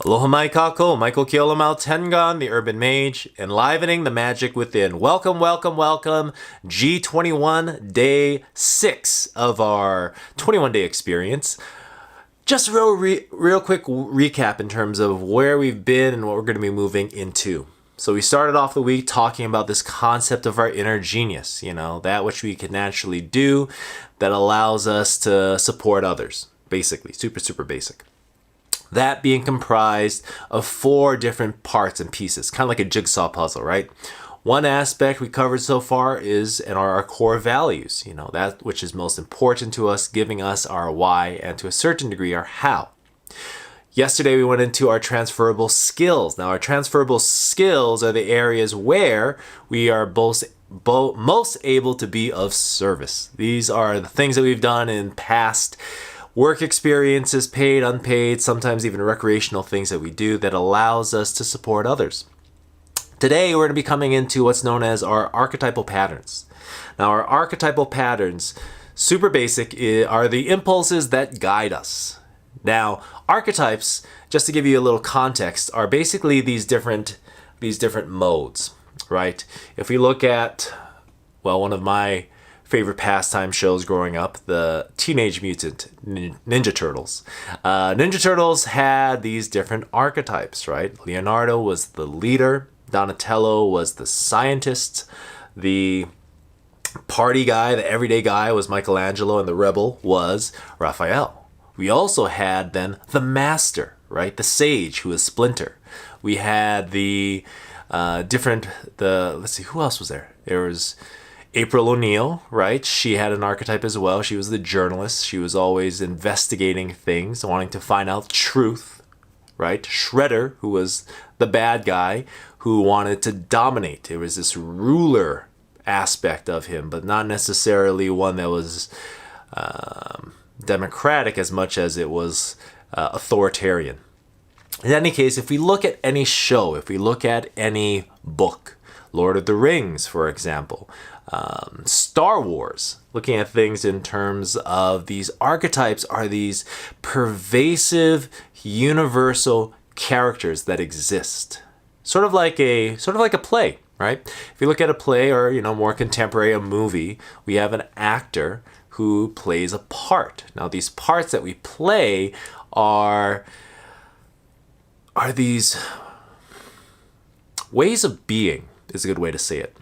Aloha mai kako, Michael Keolamau Tengan, the Urban Mage, enlivening the magic within. Welcome, welcome, welcome. G21, day 6 of our 21-day experience. Just a real quick recap in terms of where we've been and what we're going to be moving into. So we started off the week talking about this concept of our inner genius, that which we can naturally do that allows us to support others. Basically, super basic. That being comprised of 4 different parts and pieces, kind of like a jigsaw puzzle, right? One aspect we covered so far is our core values, that which is most important to us, giving us our why and to a certain degree our how. Yesterday we went into our transferable skills. Now our transferable skills are the areas where we are most able to be of service. These are the things that we've done in past work experiences, paid, unpaid, sometimes even recreational things that we do that allows us to support others. Today, we're going to be coming into what's known as our archetypal patterns. Now, our archetypal patterns, super basic, are the impulses that guide us. Now, archetypes, just to give you a little context, are basically these different modes, right? If we look at, one of my favorite pastime shows growing up, the Teenage Mutant Ninja Turtles. Ninja Turtles had these different archetypes, right? Leonardo was the leader, Donatello was the scientist, the party guy, the everyday guy was Michelangelo, and the rebel was Raphael. We also had then the master, right? The sage, who was Splinter. We had let's see, who else was there? There was April O'Neil, right? She had an archetype as well. She was the journalist. She was always investigating things, wanting to find out truth, right? Shredder, who was the bad guy, who wanted to dominate. There was this ruler aspect of him, but not necessarily one that was democratic as much as it was authoritarian. In any case, if we look at any show, if we look at any book, Lord of the Rings, for example, Star Wars, looking at things in terms of these archetypes are these pervasive, universal characters that exist. Sort of like a play, right? If you look at a play or, more contemporary, a movie, we have an actor who plays a part. Now, these parts that we play are these ways of being, is a good way to say it.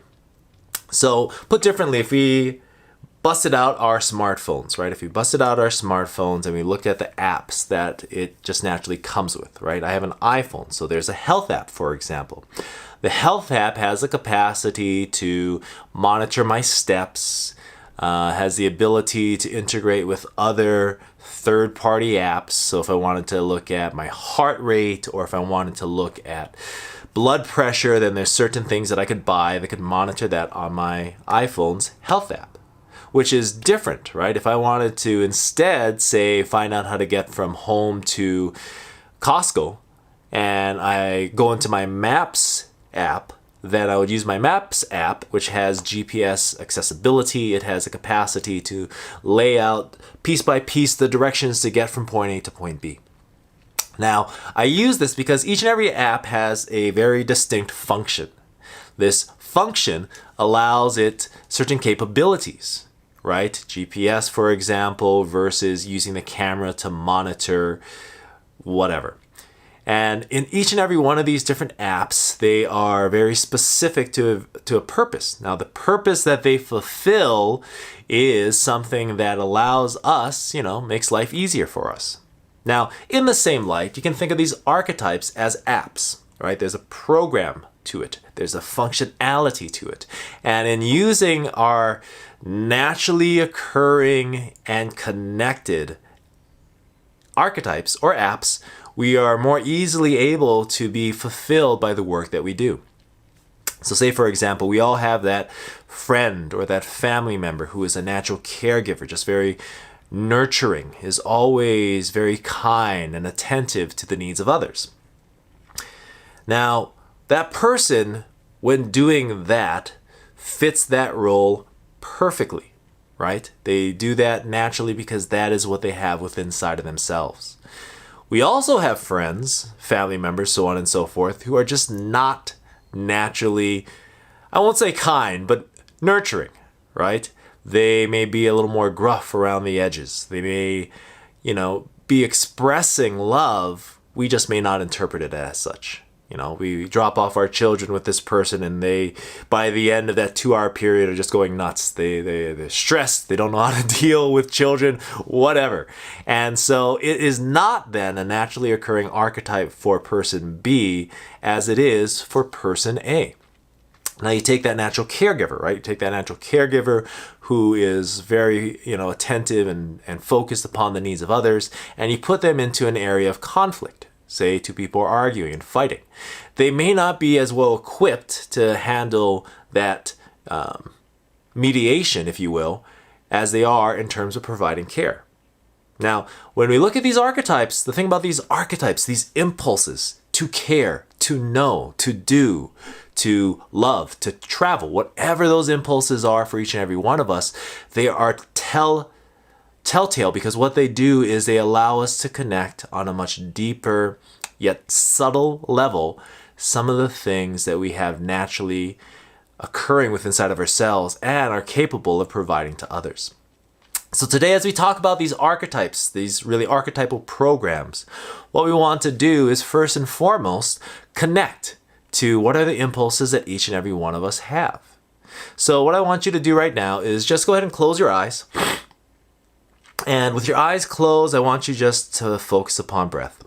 So, put differently, if we busted out our smartphones, right? If we busted out our smartphones and we looked at the apps that it just naturally comes with, right? I have an iPhone, so there's a health app, for example. The health app has the capacity to monitor my steps, has the ability to integrate with other third-party apps. So if I wanted to look at my heart rate or if I wanted to look at blood pressure, then there's certain things that I could buy that could monitor that on my iPhone's health app, which is different, right? If I wanted to instead, say, find out how to get from home to Costco, and I go into my Maps app, then I would use my Maps app, which has GPS accessibility. It has a capacity to lay out piece by piece the directions to get from point A to point B. Now, I use this because each and every app has a very distinct function. This function allows it certain capabilities, right? GPS, for example, versus using the camera to monitor whatever. And in each and every one of these different apps, they are very specific to a purpose. Now, the purpose that they fulfill is something that allows us, makes life easier for us. Now, in the same light, you can think of these archetypes as apps, right? There's a program to it. There's a functionality to it. And in using our naturally occurring and connected archetypes or apps, we are more easily able to be fulfilled by the work that we do. So say, for example, we all have that friend or that family member who is a natural caregiver, just very nurturing, is always very kind and attentive to the needs of others. Now, that person, when doing that, fits that role perfectly, right? They do that naturally because that is what they have within inside of themselves. We also have friends, family members, so on and so forth, who are just not naturally, I won't say kind, but nurturing, right? They may be a little more gruff around the edges. They may, be expressing love. We just may not interpret it as such. We drop off our children with this person, and they, by the end of that 2-hour period, are just going nuts. They're stressed. They don't know how to deal with children, whatever. And so it is not then a naturally occurring archetype for person B as it is for person A. Now you take that natural caregiver, right? You take that natural caregiver who is very, attentive and focused upon the needs of others, and you put them into an area of conflict. Say two people are arguing and fighting. They may not be as well equipped to handle that mediation, if you will, as they are in terms of providing care. Now, when we look at these archetypes, the thing about these archetypes, these impulses to care, to know, to do, to love, to travel, whatever those impulses are for each and every one of us, they are telltale, because what they do is they allow us to connect on a much deeper yet subtle level some of the things that we have naturally occurring within inside of ourselves and are capable of providing to others. So today, as we talk about these archetypes, these really archetypal programs, what we want to do is first and foremost connect to what are the impulses that each and every one of us have. So what I want you to do right now is just go ahead and close your eyes. And with your eyes closed, I want you just to focus upon breath.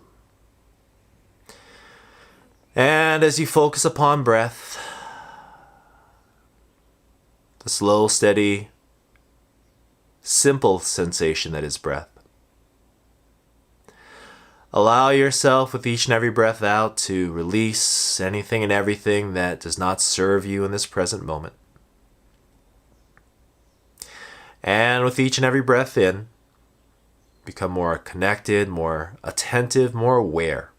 And as you focus upon breath, the slow, steady, simple sensation that is breath. Allow yourself with each and every breath out to release anything and everything that does not serve you in this present moment. And with each and every breath in, become more connected, more attentive, more aware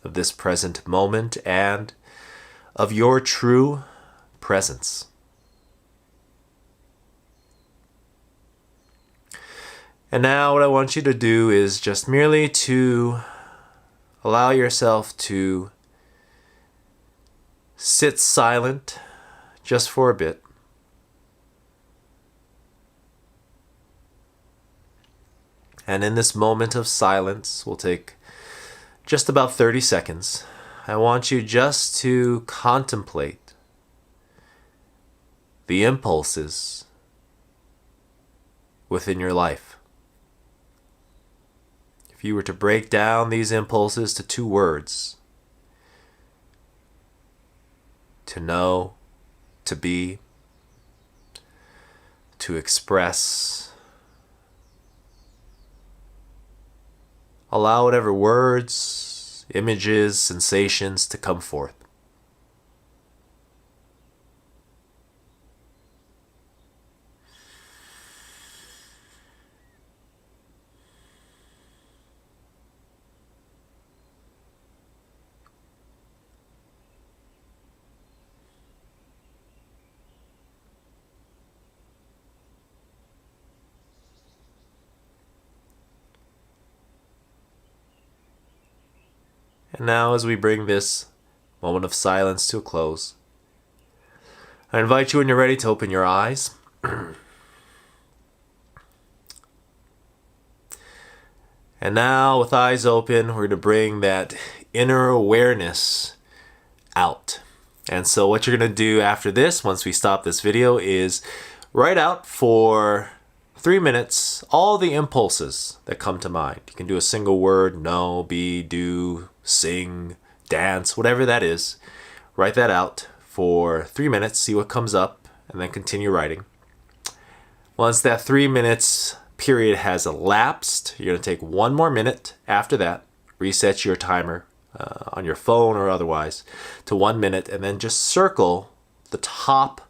of this present moment and of your true presence. And now what I want you to do is just merely to allow yourself to sit silent just for a bit. And in this moment of silence, we'll take just about 30 seconds. I want you just to contemplate the impulses within your life. If you were to break down these impulses to 2 words, to know, to be, to express, allow whatever words, images, sensations to come forth. And now, as we bring this moment of silence to a close, I invite you, when you're ready, to open your eyes. And now, with eyes open, we're going to bring that inner awareness out. And so what you're going to do after this, once we stop this video, is write out for 3 minutes all the impulses that come to mind. You can do a single word, know, be, do, sing, dance, whatever that is. Write that out for 3 minutes, see what comes up, and then continue writing. Once that 3 minutes period has elapsed, you're going to take 1 more minute after that, reset your timer on your phone or otherwise to 1 minute, and then just circle the top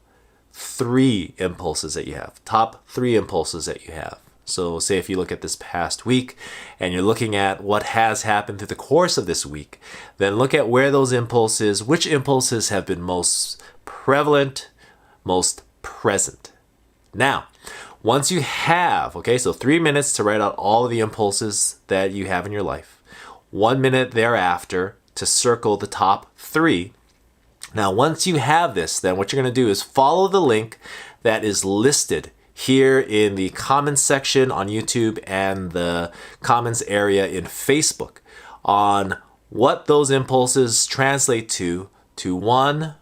3 impulses that you have. Top 3 impulses that you have. So say if you look at this past week and you're looking at what has happened through the course of this week, then look at where those impulses, which impulses have been most prevalent, most present. Now, Once you have, okay, so 3 minutes to write out all of the impulses that you have in your life, 1 minute thereafter to circle the top 3. Now, once you have this, then what you're going to do is follow the link that is listed here in the comments section on YouTube and the comments area in Facebook on what those impulses translate to one,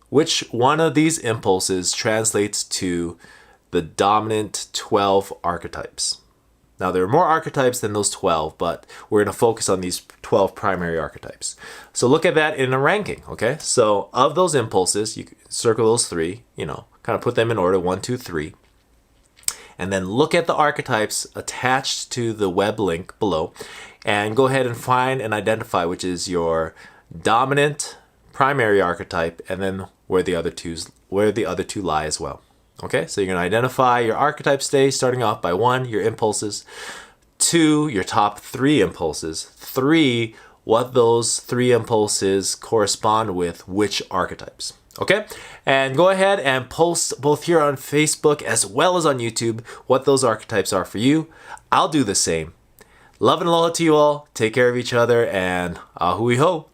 which one of these impulses translates to the dominant 12 archetypes. Now, there are more archetypes than those 12, but we're going to focus on these 12 primary archetypes. So look at that in a ranking, okay? So of those impulses, you circle those 3, kind of put them in order, 1, 2, 3. And then look at the archetypes attached to the web link below and go ahead and find and identify which is your dominant primary archetype and then where the other two lie as well. Okay, so you're going to identify your archetype stage starting off by 1, your impulses, 2, your top 3 impulses, 3, what those 3 impulses correspond with which archetypes. Okay, and go ahead and post both here on Facebook as well as on YouTube what those archetypes are for you. I'll do the same. Love and aloha to you all. Take care of each other and ahui ho.